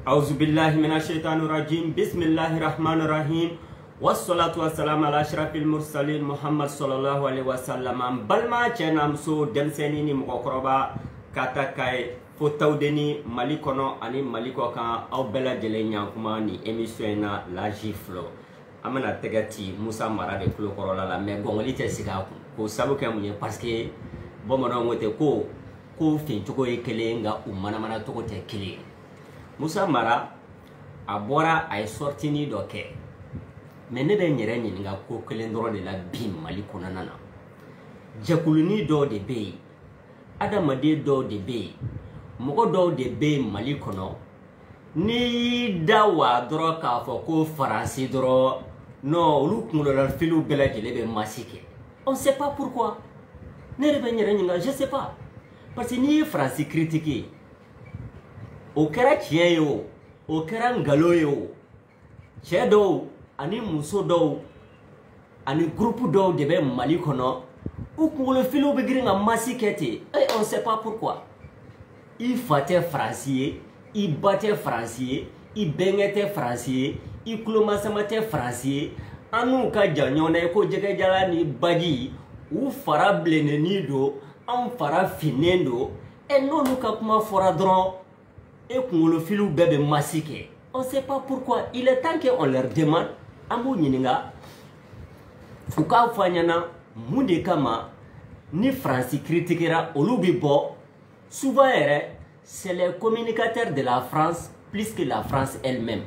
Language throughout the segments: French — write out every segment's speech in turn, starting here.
أعوذ بالله من الشيطان الرجيم بسم الله الرحمن الرحيم والصلاة والسلام على أشرف المرسلين محمد صلى الله عليه وسلم بلما جنام سو دمسيني مقربا كاتاكاي فوتاودني ماليكونو أني ماليكو كان أو بلا جلينيا كماني إميسيونا لا جيفلو أمنا تغتي موسى مرا دي كلو كورولا لا مي غونغولي تسيكا كو سابو كاموني باسكي بومونو موتي كو فين تشوكو يكلينغا ومانا مانا توكو تكلي Musa Mara abora ay sortini doke mais ne be nyere nyinga ko kelendro de la bim mali konanana jakuluni do de be adamade do de be mogo do de be mali kono ni dawa dro ka fo ko faransi dro no lu kulo la filu bela jele be masike on sait pas pourquoi ne be nyere nyinga je sais pas parce que ni français critiquer o kera tiɲɛ ye o kera ngalo ye o cɛ dɔw ani muso dɔw ani groupe dɔw de bɛ Mali kɔnɔ u kunkolofiliw bɛ girin ka masi kɛ ten on sait pas pourquoi i fa tɛ faransi ye i ba tɛ faransi ye i bɛnkɛ tɛ faransi ye i kulomasama tɛ faransi ye an n'u ka jan ɲɔgɔn na ye ko jɛgɛjala ni baji u fara bilennen don an fara finnen don n'olu ka kuma fɔra dɔrɔn et qu'on le filou bébé massique. On ne sait pas pourquoi. Il est temps qu'on leur demande. Amou Nininga. Fouka Fanyana, Moundi Kama, ni Francis critiquera Olubibo. Souvent, c'est les communicateurs de la France plus que la France elle-même.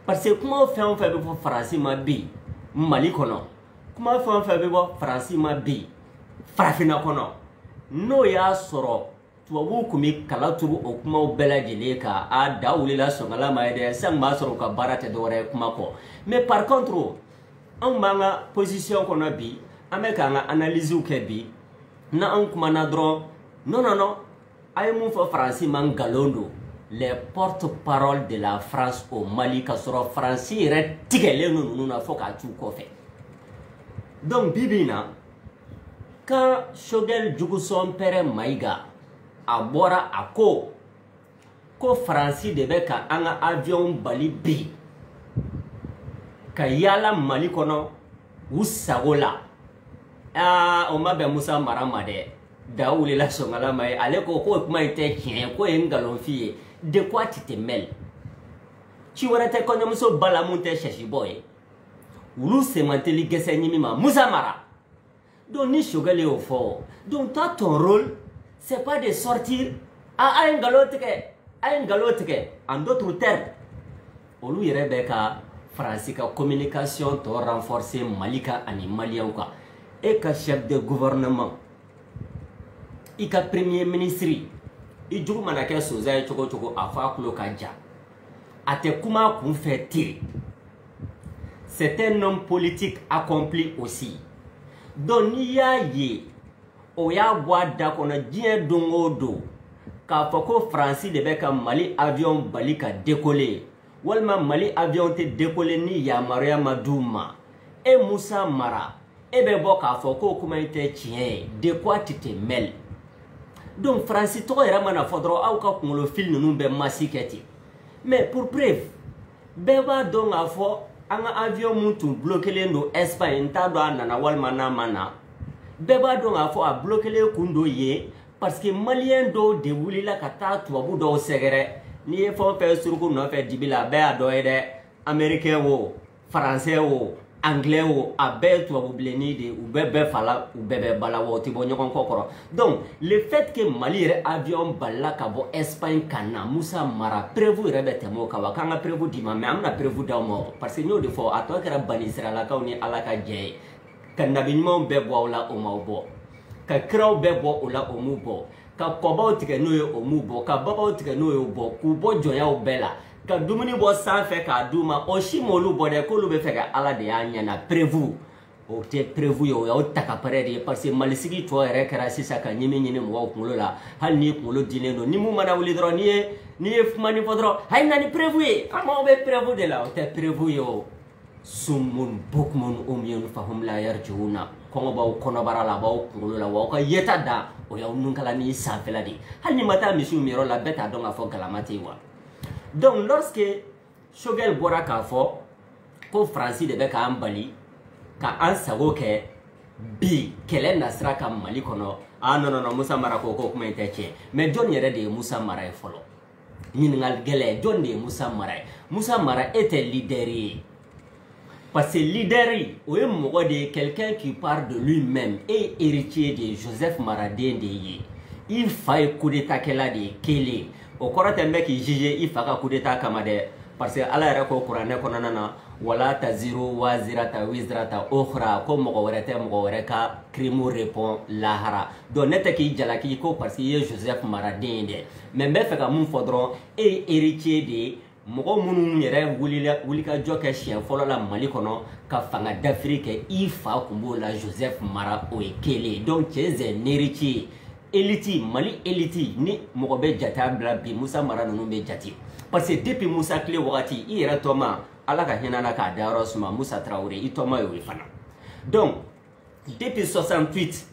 Parce que comment on fait pour Francis Mabi, Mali Kono? Comment on fait pour Francis Mabi, Frafina Kono? No ya soro. Tuwabu kumi kalatubu okuma bela jeleka a daoulila songala maede sang masoro ka barate dore kuma ko mais par contre on manga position kono bi ameka nga analyse ou kebi na on kuma na dro non ay mon fo français mangalondo les porte-parole de la France au Mali ka soro français re tigele no na fo ka tu ko fe donc bibina quand Choguel Diougou père Maïga abora ako ko Fransi de beka anga avion bali bi ka yala Mali kono usagola o mabe Musa Marama de daouli la songala mai ale ko kuma ite kien ko engalon fie de quoi tu te mêles ci warate ko nyamuso bala munte sheshi boy ulu se manteli gese nyimi ma Musa Mara donc ni Choguel au fort donc toi ton rôle c'est pas de sortir à un galotique, en d'autres termes. Au lieu de Rebecca, France, communication, to renforcer Malika ani Malien quoi. Et que chef de gouvernement, et que premier ministre, et du manaka soza choko afa kulo kanja. Ate kuma kun fait tirer. C'est un homme politique accompli aussi. Donc il y a Oya wada kona dien dongo do ka foko Francis de beka Mali avion balika décoller walma Mali avion te décoller ni ya Maria Madouma et Musa Mara et be boka foko kuma ite tien de quoi tu te mêles donc Francis to era mana fodro au ka kumolo fil nunu be masiketi mais pour preuve beba donc afo anga avion muntu bloquer lendo Espagne ta do nana walma na mana Beba donc a fo a bloquer les kundo ye parce que Malien do de wuli la kata tuabu do segere ni e fo fe suruku no fe dibila be a do ede américain wo français wo anglais wo a be tuabu bleni de ou bebe fala ou bebe bala wo ti bo nyokon kokoro donc le fait que Mali re avion balla ka bo Espagne kana Musa Mara prévu re bete mo ka wa kanga prévu di ma mais amna prévu da mo parce que no de fo a to kera banisra la ka oni ala ka je ka nabinimo bebo la o maubo ka kraw bebo o la o mubo ka koba tike no yo o mubo ka baba tike no yo bo ku bo jonya o bela ka dumuni bo sanfe ka duma o shimolu bo de ko lu be feka ala de anya na prévu o te prévu yo o taka parede parce que malisigi to ere kara sisa ka nyimi nyini mo kulo la hal ni kulo dineno ni mu mana wuli dro ni e fumani podro hay na ni prévu e ama o be prévu de la o te prévu yo Sumun bukmun umyun fahum la yarjuna kongo baw kono barala baw kulo la wa ko yeta da o ya nun kala ni sanfela di hal ni mata misu miro la beta donga fo galamati wa Donc lorsque Choguel bɔra k'a fɔ ko Faransi de bɛ k'an bali ka an sago kɛ bi kɛlɛ nasira ka Mali kɔnɔ non Musa Mara ko kuma in tɛ tiɲɛ mais jɔn yɛrɛ de ye Musa Mara ye fɔlɔ ɲininkali gɛlɛn jɔn de ye Musa Mara ye Musa Mara e tɛ leader ye parce que leader o ye mɔgɔ de ye quelqu'un qui parle de lui-même et héritier de Joseph Maraden de ye i fa ye coup d'état kɛla de ye kelen o kɔrɔ tɛ n bɛ k'i juger i fa ka coup d'état kama dɛ parce que ala yɛrɛ ko kuranɛ kɔnɔna na wala taziru wazirata wizrata ukhra ko mɔgɔ wɛrɛ tɛ mɔgɔ wɛrɛ ka crime répond lahara donc ne tɛ k'i jalaki ko parce que i ye Joseph Maraden ye dɛ mais n bɛ fɛ ka mun fɔ dɔrɔn e ye héritier de ye mɔgɔ minnu yɛrɛ wulikajɔ kɛ siɲɛ fɔlɔ la Mali kɔnɔ ka fanga dafiri kɛ i fa kun b'o la Joseph Mara o ye kelen donc cɛ zɛ héritier élite Mali élite ni mɔgɔ bɛ jate bila bi Musa Mara ninnu bɛ jate parce que depuis Musa tile wagati i yɛrɛ tɔma ala ka hinɛ na k'a dayɔrɔ suma Musa Traoré i tɔma y'o ye fana donc depuis 68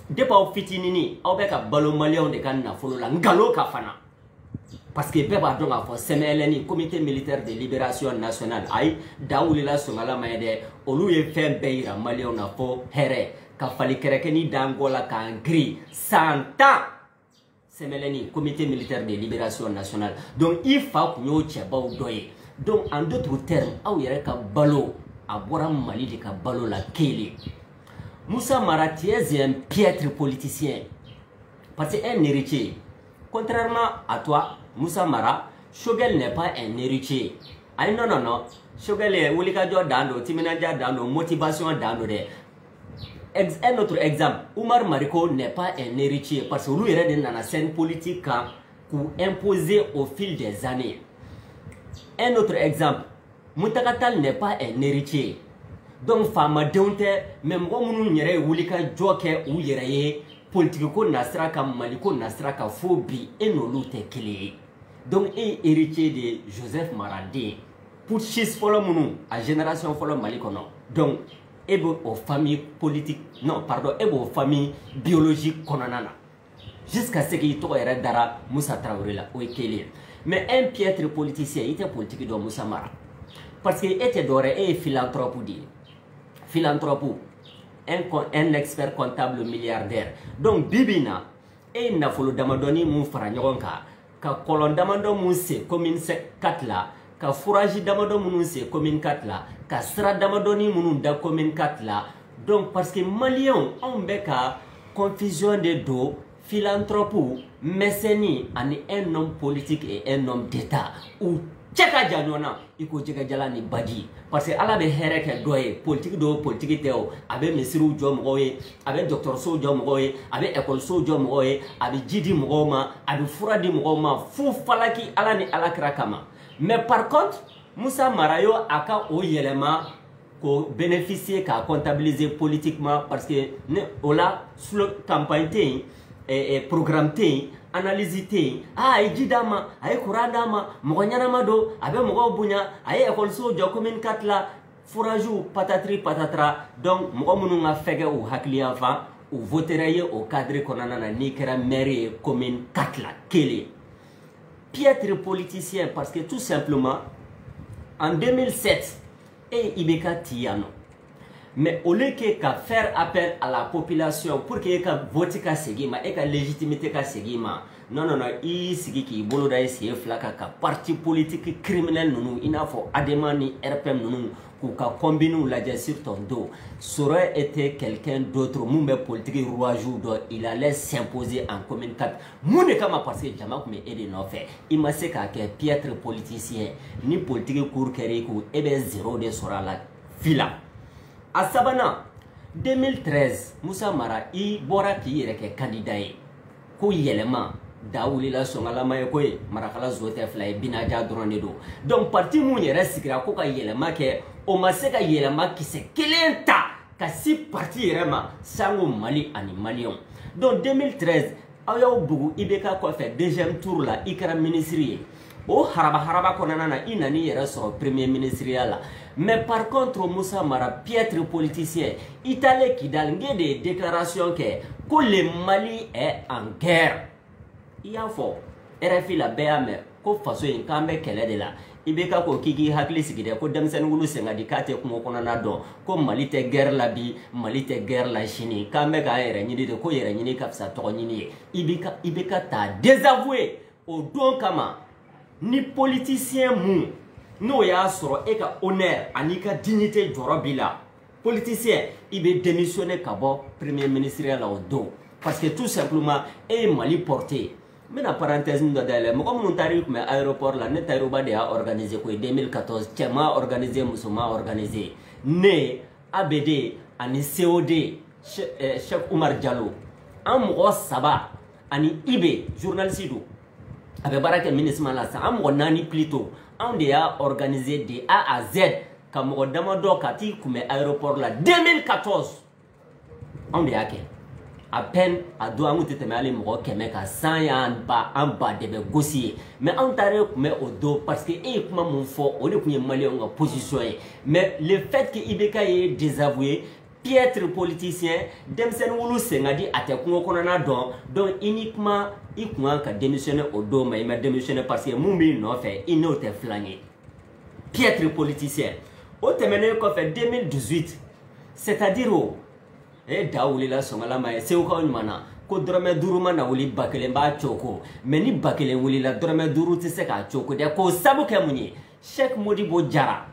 depuis aw fitinini aw bɛ ka balo maliyɛnw de ka nafolo la ngalon ka fana parce que bɛɛ b'a dɔn k'a fɔ CMLN comité militaire de libération nationale ayi da wulila Songala ma ye dɛ olu ye fɛn bɛɛ yira maliyɛnw na fo hɛrɛ ka fali kɛrɛkɛni dango la k'an giri 100 ans CMLN comité militaire de libération nationale donc i fa kun y'o cɛbaw dɔ ye donc en d'autres termes aw yɛrɛ ka balo a bɔra Mali de ka balo la kelen Musa Mara tu es un piètre politicien parce que un héritier contrairement à toi Musa Mara Choguel n'est pas un héritier ayi non Choguel ye wulikajɔ dan do timinanja dan do motivation dan do dɛ un autre exemple Oumar Mariko n'est pas un héritier parce que olu yɛrɛ de nana scène politique kan k'u imposer au fil des années. Un autre exemple, Muntaka Tall n'est pas un héritier. Donc, famadenw tɛ mais mɔgɔ minnu yɛrɛ ye wulikajɔ kɛ u yɛrɛ ye politique ko nasira kan Mali ko nasira kan fo bi e n'olu tɛ kelen ye. Donc, e ye héritier de Joseph Maraden putschiste fɔlɔ minnu a génération fɔlɔ Mali kɔnɔ. Donc, e bɛ o famille politique non pardon e b'o famille biologique kɔnɔna na jusqu'à ce k'i tɔgɔ yɛrɛ dara Musa Traoré la o ye kelen mais un piètre politicien il était politique dɔ Musa Mara parce que e tɛ dɔwɛrɛ e ye philanthrope de ye philanthrope un expert comptable milliardaire donc bi bi in na e ye nafolo damadɔni mun fara ɲɔgɔn kan ka kɔlɔn damadɔ mun se commune 4 la ka fourage damadɔ minnu se commune 4 la ka sira damadɔni minnu da commune 4 la donc parce que maliyɛnw anw bɛ ka confusion de don philanthrope mécène ani un homme politique et un homme d'état u cɛ ka jan ɲɔgɔn na i ko jɛgɛjala ni baji parce que ala bɛ hɛrɛ kɛ dɔ ye politique dɔw politique tɛ o a bɛ misiriw jɔ mɔgɔw ye a bɛ dɔgɔtɔrɔsow jɔ mɔgɔw ye a bɛ ekɔlisow jɔ mɔgɔw ye a bɛ ji di mɔgɔw ma a bɛ fura di mɔgɔw ma fu falaki ala ni alakira kama mais par contre Musa Mara yo a ka o yɛlɛma ko bénéficier k'a comptabiliser politiquement parce que ne o la campagne tɛ yen programme tɛ yen analyse tɛ yen a ye ji d'a ma a ye courant d'a ma mɔgɔ ɲɛnama don a bɛ mɔgɔw bonya a ye ekɔlisow jɔ commune 4 la fouragew patatri patatra donc mɔgɔ minnu ka fɛgɛ u hakili yanfan u votera ye o cadre kɔnɔna na n'i kɛra maire ye commune 4 la kelen piètre politicien parce que tout simplement en 2007 et Ibeka Tiano mais au lieu que faire appel à la population pour que ka vote ka segima et ka légitimité ka segima non i sigi k'i bolo da i sen fila ka parti politique criminel ninnu i n'a fɔ ADEMA ni RPM ninnu k'u ka combiner lajɛ sur ton dos ça aurait été quelqu'un d'autre mun bɛ politique rouage dɔ il allait s'imposer en commune 4 mun de kama parce que jama tun bɛ e de nɔfɛ i ma se k'a kɛ piètre politicien ni politique cour kɛra i kun e bɛ zéro de sɔrɔ a la fila a sabanan 2013 Musa Mara i bɔra k'i yɛrɛ kɛ candidat ye ko yɛlɛma da wulila Sɔngalama ye ko ye Marakala zo tɛ fila ye binaja dɔrɔn de don donc parti mun yɛrɛ sigira ko ka yɛlɛma kɛ o ma se ka yɛlɛma kisɛ kelen ta ka si parti yɛrɛ ma sango Mali ani maliyɛnw donc 2013 aw y'aw bugu IBK kɔfɛ deuxième tour la i kɛra ministre ye o haraba kɔnɔna na i nani yɛrɛ sɔrɔ premier ministriya la mais par contre Musa Mara piètre politicien i taalen Kidal nge de ye déclaration kɛ ko le Mali est en guerre i y'a fɔ RFI la bɛɛ y'a mɛn ko faso in kan be kɛlɛ de la ibeka ko kiki hakili sigide ko demsen wulu senga di kate kungo kɔnɔ na dɔn ko Mali tɛ guerre la bi Mali tɛ guerre la sini kan be ka yɛrɛ ɲini de ko yɛrɛ ɲini ka fisa tɔgɔ ɲini ye ibeka ta désavouer o don kama ni politicien mun n'o y'a sɔrɔ e ka honneur ani ka dignité jɔrɔ bi la politicien i be démissionner ka bɔ premier ministre la o don parce que tout simplement e Mali porté mena parenthèse ndo dale mɔgɔ minnu taari kun bɛ aéroport la ne tayiroba de y'a organisé ko 2014 cɛ ma organisé muso ma organisé ne ABD ani COD Cheikh Oumar Diallo an mɔgɔ saba ani IBE journaliste do a bɛ baara kɛ MINUSMA la sa an mɔgɔ naani plutôt an de y'a organisé de A à Z ka mɔgɔ damadɔ ka t'i kun bɛ aéroport la 2014 an de y'a kɛ à peine à do an tɛ tɛmɛ hali mɔgɔ kɛmɛ ka san y'an ba de bɛ gosi ye mais an taara kun bɛ o don parce que e ye kuma mun fɔ o de kun ye maliyɛnw ka position ye mais le fait que IBK ye désavoué piètre politicien denmisɛnnin wulu sen ka di a tɛ kungo kɔnɔna dɔn donc uniquement i kun kan ka démissionner o don ma i ma démissionner parce que mun b'i nɔfɛ i n'o tɛ filan ye piètre politicien o tɛmɛnen kɔfɛ 2018 c'est-à-dire o da wulila sɔngala ye segukaw ɲuman na ko dɔrɔmɛ 5 ma na wuli 1000 b'a coko mais ni 1000 wulila dɔrɔmɛ 5 tɛ se k'a coko dɛ k'o sabu kɛ mun ye Cheikh Modibo Jara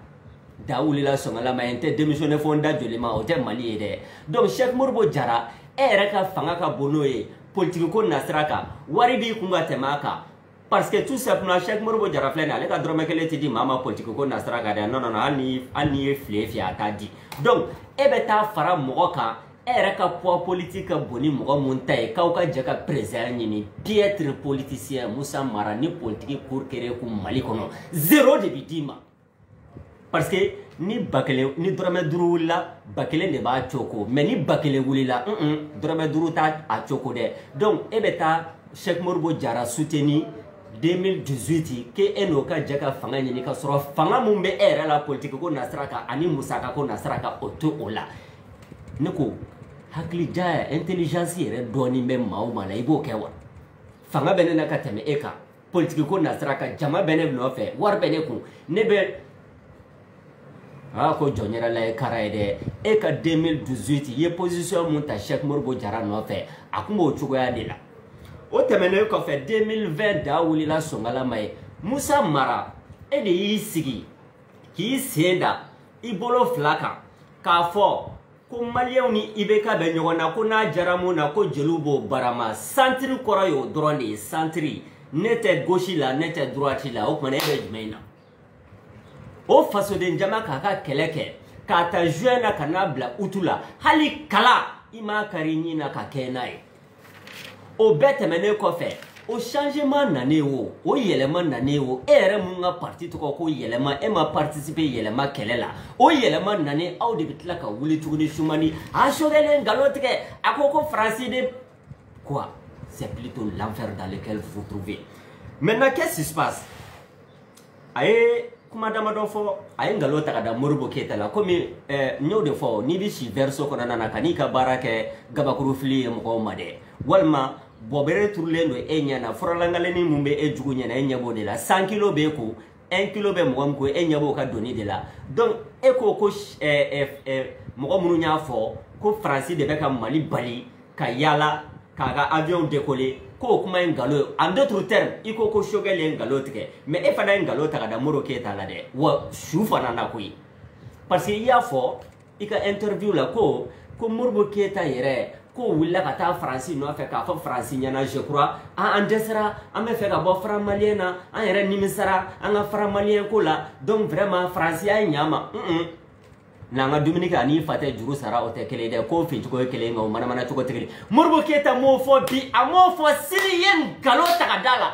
da wulila sɔngala ye n tɛ démissionner fo n da joli ma o tɛ Mali ye dɛ donc Cheikh Modibo Jara e yɛrɛ ka fanga ka bon n'o ye politique ko nasira kan wari b'i kun ka tɛmɛ a kan parce que tout simplement Cheikh Modibo Jara filɛ nin ale ka dɔrɔmɛ 1 tɛ di maa ma politique ko nasira kan dɛ non hali ni ye filen fiyɛ a t'a di donc e bɛ taa fara mɔgɔ kan e yɛrɛ ka poids politique ka bon ni mɔgɔ mun ta ye k'aw ka jɛ ka président ɲini piètre politicien Musa Mara ni politique cour kɛra ku Mali kɔnɔ 0 de bi d'i ma parce que ni dɔrɔmɛ 5 wulila 1000 de b'a coko mais ni 1000 wulila dɔrɔmɛ 5 t'a a coko dɛ donc e bɛ taa Cheikh Modibo Jara soutenir 2018 ke e n'o ka jɛ ka fanga ɲini ka sɔrɔ fanga mun bɛ e yɛrɛ la politique ko nasira kan ani musaka ko nasira kan o to o la ne ko hakili ja intelligence yɛrɛ dɔɔnin bɛ maaw ma la i b'o kɛ wa fanga bɛ ne na ka tɛmɛ e kan politique ko nasira kan jama bɛ ne nɔfɛ wari bɛ ne kun ne bɛ ko jɔn yɛrɛ la ye kara ye dɛ e ka 2018 ye position mun ta Cheikh Modibo Jara nɔfɛ a kun b'o cogoya de la o tɛmɛnen kɔfɛ 2020 da wulila sɔngalama ye Musa Mara e de y'i sigi k'i sen da i bolo fila kan k'a fɔ ko maliyɛnw ni IBK bɛ ɲɔgɔn na ko n'a jara mun na ko jeliw b'o barama santiri kɔrɔ y'o dɔrɔn de ye santiri ne tɛ gauche la ne tɛ droite la o kumana e bɛ jumɛn na o fasoden jama k'a ka kɛlɛ kɛ k'a ta juin na ka n'a bila août la hali kala i m'a kari ɲin na ka kɛ n'a ye o bɛɛ tɛmɛnen kɔfɛ o changement nanen o yɛlɛma nanen o e yɛrɛ mun ka parti tɔgɔ ko yɛlɛma e ma participer yɛlɛma kɛlɛ la o yɛlɛma nanen aw de bɛ tila ka wuli tuguni Sumani a sogɛlen nkalon tigɛ a ko Faransi de quoi c'est plutôt l'enfer dans lequel vous vous trouvez maintenant qu'est-ce qui se passe a ye kuma damadɔ fɔ a ye nkalon ta ka da Modibo Keyita la komi n y'o de fɔ n'i bɛ si verso kɔnɔna na ka n'i ka baara kɛ gabakuru fili ye mɔgɔw ma dɛ walima bɔbɛrɛ turulen don e ɲɛ na furalangaleni mun bɛ e jugu ɲɛna e ɲɛ b'o de la 100 kilo b'e kun 1 kilo bɛ mɔgɔ min kun e ɲɛ b'o ka doni de la donc e ko mɔgɔ minnu y'a fɔ ko Faransi de bɛ ka Mali bali ka yaala k'a ka avion décoller k'o kuma ye nkalon ye en d'autres termes i ko Choguel ye nkalon tigɛ mais e fana ye nkalon ta ka da Modibo Keyita la dɛ wa su fana na koyi parce que i y'a fɔ i ka interview la ko Modibo Keyita yɛrɛ ko wulila ka taa Faransi nɔfɛ k'a fɔ Faransi ɲɛna je crois an dɛsɛra an bɛ fɛ ka bɔ franc malien na an yɛrɛ nimisara an ka franc malien ko la donc vraiment Faransi y'a ɲa ma n'an ka dumuni kɛ ani fa tɛ juru sara o tɛ kelen dɛ ko fincogo ye kelen nka o manamana cogo tɛ kelen Modibo Keyita m'o fɔ bi a m'o fɔ sini ye nkalon ta ka da la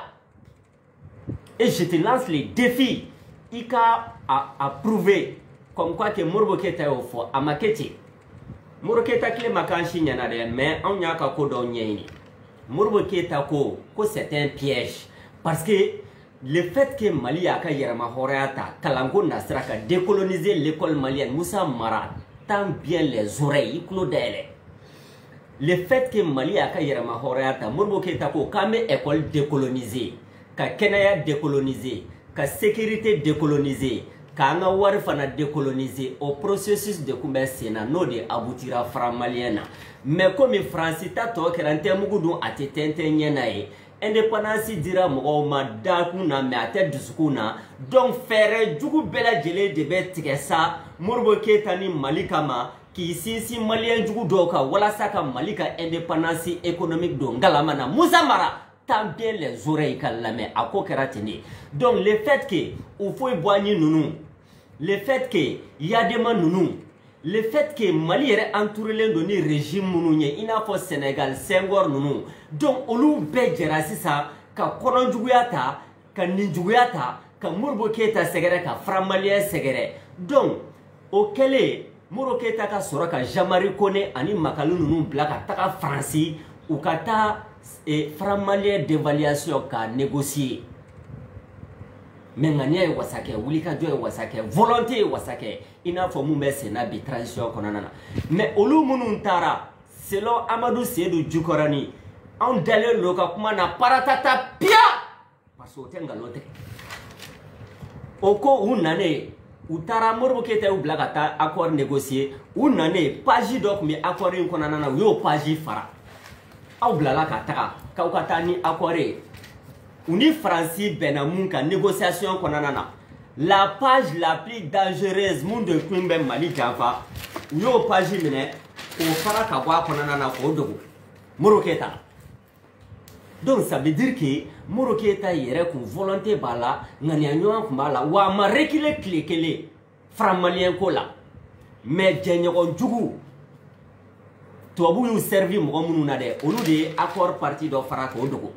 et je te lance les défis i ka a prouver comme quoi que Modibo Keyita y'o fɔ a ma kɛ ten Modibo Keyita kile ma kan si ɲana dɛ mais anw y'a ka ko dɔw ɲɛɲini Modibo Keyita ko c'est un piège parce que le fait que Mali y'a ka yɛrɛma hɔrɔnya ta kalanko nasira ka décoloniser l'école malienne Musa Mara tend bien les oreilles i tulo dayɛlɛ le fait que Mali y'a ka yɛrɛma hɔrɔnya ta Modibo Keyita ko k'an bɛ école décoloniser ka kɛnɛya décoloniser ka sécurité décoloniser ka an ka wari fana décoloniser au processus de kun bɛ sen na n'o de aboutira franc malien na mais comme France ta tɔ kɛra n tɛ mugu dun a tɛ tɛntɛn ɲɛ na ye indépendance dira mɔgɔw ma dakun na mais a tɛ dusukun na donc fɛɛrɛ jugu bɛɛ lajɛlen de bɛ tigɛ sa Modibo Keyita ni Mali kama k'i sinsin malien jugu dɔw kan walasa ka Mali ka indépendance économique don ngalama na Musa Mara tant bien les oreilles ka lamɛn a ko kɛra ten de donc le fait que u foyi bɔ an ye ninnu le fait que Yadema ninnu le fait que Mali yɛrɛ entouré don ni régime minnu ye i n'a fɔ Sénégal Senghor ninnu donc olu bɛɛ jɛra sisan ka kɔnɔjuguya ta ka ninjuguya ta ka Modibo Keyita sɛgɛrɛ ka franc malien sɛgɛrɛ donc o kɛlen Modibo Keyita ka sɔrɔ ka Jean-Marie Kone ani Makalu ninnu bila ka taga Faransi u ka taa franc malien dévaluation ka négocier mais ŋaniya ye wasa kɛ wulikajɔ ye wasa kɛ volonté ye wasa kɛ i n'a fɔ mun bɛ sen na bi transition kɔnɔna na mais olu minnu taara selon Amadou Seydou Djukɔrɔni anw dalen don ka kuma na paratata pia parce que o tɛ nkalon tigɛ o ko u nanen u taara Modibo Keyita y'u bila ka taa accord négocier u nanen page dɔ tun bɛ accord in kɔnɔna na u y'o page fara aw bilala ka taga k'aw ka taa ni accord ye u ni Faransi bɛnna mun kan négociation kɔnɔna na la page la plus dangereuse mun de kun bɛ Mali janfa u y'o page minɛ k'o fara ka bɔ a kɔnɔna na k'o dogo Modibo Keyita donc ça veut dire que Modibo Keyita yɛrɛ kun volonté b'a la ŋaniya ɲɔgɔn kun b'a la wa a ma reculer tile kelen franc malien ko la mais jɛɲɔgɔn jugu tubabu y'u servi mɔgɔ minnu na dɛ olu de ye accord parti dɔ fara k'o dogo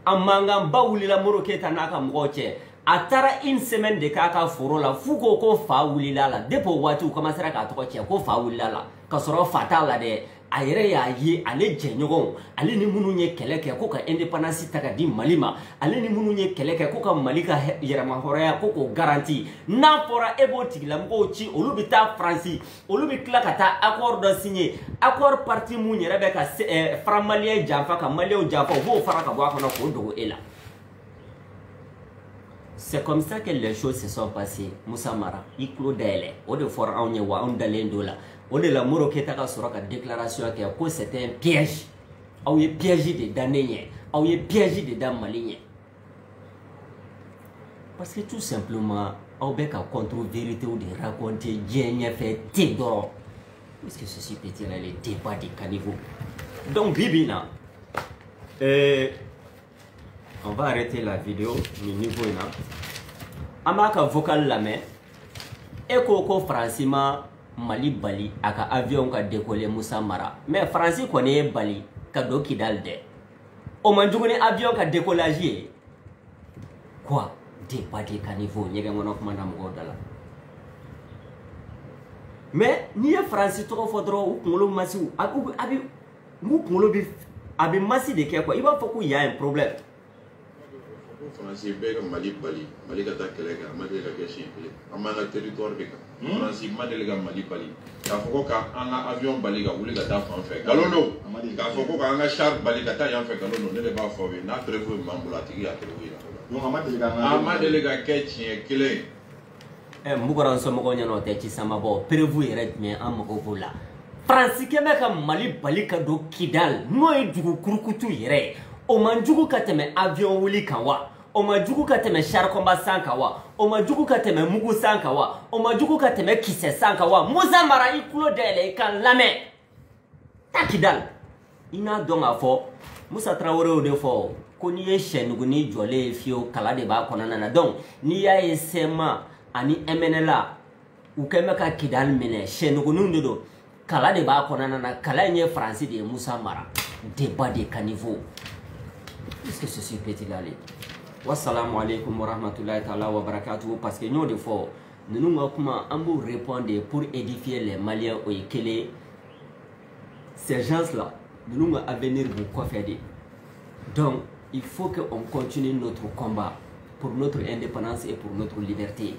a mankanba wulila Modibo Keyita n'a ka mɔgɔw cɛ a taara une semaine de k'a ka foro la f'u ko fa wulila la depuis o waati u commencera k'a tɔgɔ cɛ ko fa wulila la ka sɔrɔ fa t'a la dɛ a yɛrɛ y'a ye ale jɛɲɔgɔnw ale ni minnu ye kɛlɛ kɛ ko ka indépendance ta ka di Mali ma ale ni minnu ye kɛlɛ kɛ ko ka Mali ka yɛrɛma hɔrɔnya ko k'o garanti n'a fɔra e b'o tigilamɔgɔw ci olu bɛ taa Faransi olu bɛ tila ka taa accord dɔ signer accord parti mun yɛrɛ bɛ ka franc malien janfa ka malien janfa u b'o fara ka bɔ a kɔnɔ k'o dogo e la c'est comme ça que les choses se sont passées Musa Mara i tulo dayɛlɛ o de fɔra anw ye wa anw dalen don la o de la Modibo Keyita ka sɔrɔ ka déclaration kɛ ko c'était un piège aw ye piège de da ne ɲɛ aw ye piège de da Mali ɲɛ parce que tout simplement aw bɛ ka contre-vérité de raconter diɲɛ ɲɛfɛ ten dɔrɔn puisque ceci peut être les débats de caniveau donc bibi na on va arrêter la vidéo ni niveau na an b'a ka vocal lamɛn e ko Faransi ma Mali bali a ka avion ka décoller Musa Mara mais Faransi kɔni ye bali ka don Kidal dɛ o man jugu ni avion ka décollage ye quoi débat de caniveau ɲɛgɛn kɔnɔ kuma na mɔgɔw da la mais n'i ye Faransi tɔgɔ fɔ dɔrɔn u kunkolo masiw m'u kunkolo bɛ a bɛ masi de kɛ quoi i b'a fɔ ko y a un problème Faransi bɛɛ ka Mali bali Mali ka taa kɛlɛ kɛ a ma deli ka kɛ siɲɛ kelen an b'an ka territoire de kan Faransi ma deli ka Mali bali k'a fɔ ko k'an ka avion bali ka wuli ka taa fan fɛ nkalon don k'a fɔ ko k'an ka char bali ka taa yan fɛ nkalon don ne de b'a fɔ aw ye n'a preuve b'an bolo a tigi y'a preuve yira donc a ma deli ka kɛ tiɲɛ kelen Mbugara somɔgɔw ɲɛna o tɛ ci sama bɔ preuve yɛrɛ jumɛn an mago b'o la Faransi kɛmɛ ka Mali bali ka don Kidal n'o ye dugu kurukutu yɛrɛ ye o man jugu ka tɛmɛ avion wuli kan wa o ma jugu ka tɛmɛ char combat san kan wa o ma jugu ka tɛmɛ mugu san kan wa o ma jugu ka tɛmɛ kisɛ san kan wa Musa Mara i tulo dayɛlɛ i ka lamɛn taa Kidal i n'a dɔn k'a fɔ Musa Traoré y'o de fɔ ko n'i ye sɛnuguni jɔlen ye fiyewu kala de b'a kɔnɔna na donc n'i y'a ye CEMA ani MNLA u kɛn bɛ ka Kidal minɛ sɛnuguninw de don kala de b'a kɔnɔna na kala in ye Faransi de ye Musa Mara débat de caniveau est-ce que ceci peut-il aller wassalamu alaikum warahmatullahi ta'ala wa barakatuhu parce que nous de fort nous nga kuma an b'u répondre pour édifier les Maliens au kele ces gens là nous nga avenir bu kɔfɛ de donc il faut que on continue notre combat pour notre indépendance et pour notre liberté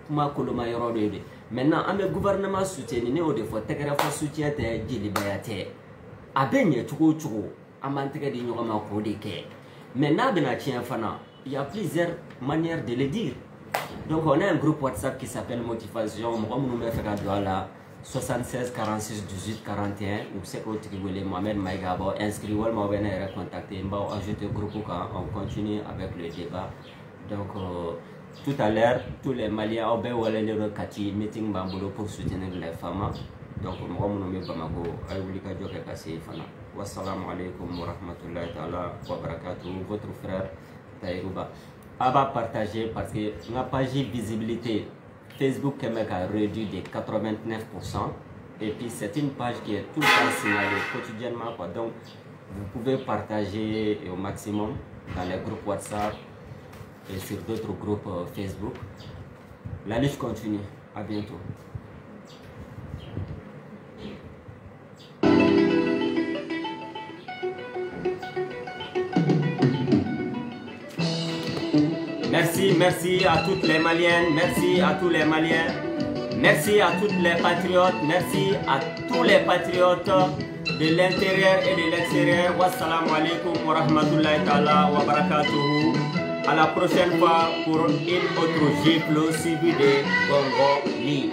kuma koloma yɔrɔ de maintenant an bɛ gouvernement soutien ne o de fɔ tɛgɛrɛ fɔ soutien tɛ jelibaya tɛ a bɛ ɲɛ cogo o cogo an b'an tɛgɛ di ɲɔgɔn ma k'o de kɛ Maintenant, il y a plusieurs manières de le dire. Donc, on a un groupe WhatsApp qui s'appelle Motivation. On va faire 76 46 18 41 ou c'est autre qui voulait Mohamed Maïgabo inscrivez-vous moi venir contacter on ajouter groupe on continue avec le débat. Donc tout à l'heure tous les Maliens ont bien walé le kati meeting bambulo pour soutenir les femmes. Donc moi mon nom est Bamako Ayoulika Djoké Kassi Fana. Wassalamu alaikum wa rahmatullahi ta'ala wa barakatuh. Votre frère Taïrouba a partagé parce que la page visibilité Facebook a réduit de 89% et puis c'est une page qui est tout le temps signalée quotidiennement quoi. Donc vous pouvez partager au maximum dans les groupes WhatsApp et sur d'autres groupes Facebook. La lutte continue. À bientôt. Merci à toutes les Maliennes, merci à tous les Maliens, merci à toutes les patriotes, merci à tous les patriotes de l'intérieur et de l'extérieur. Wassalamu alaikum wa rahmatullahi ta'ala wa barakatuhu. À la prochaine fois pour une autre gifle suivie de Bongo Lee.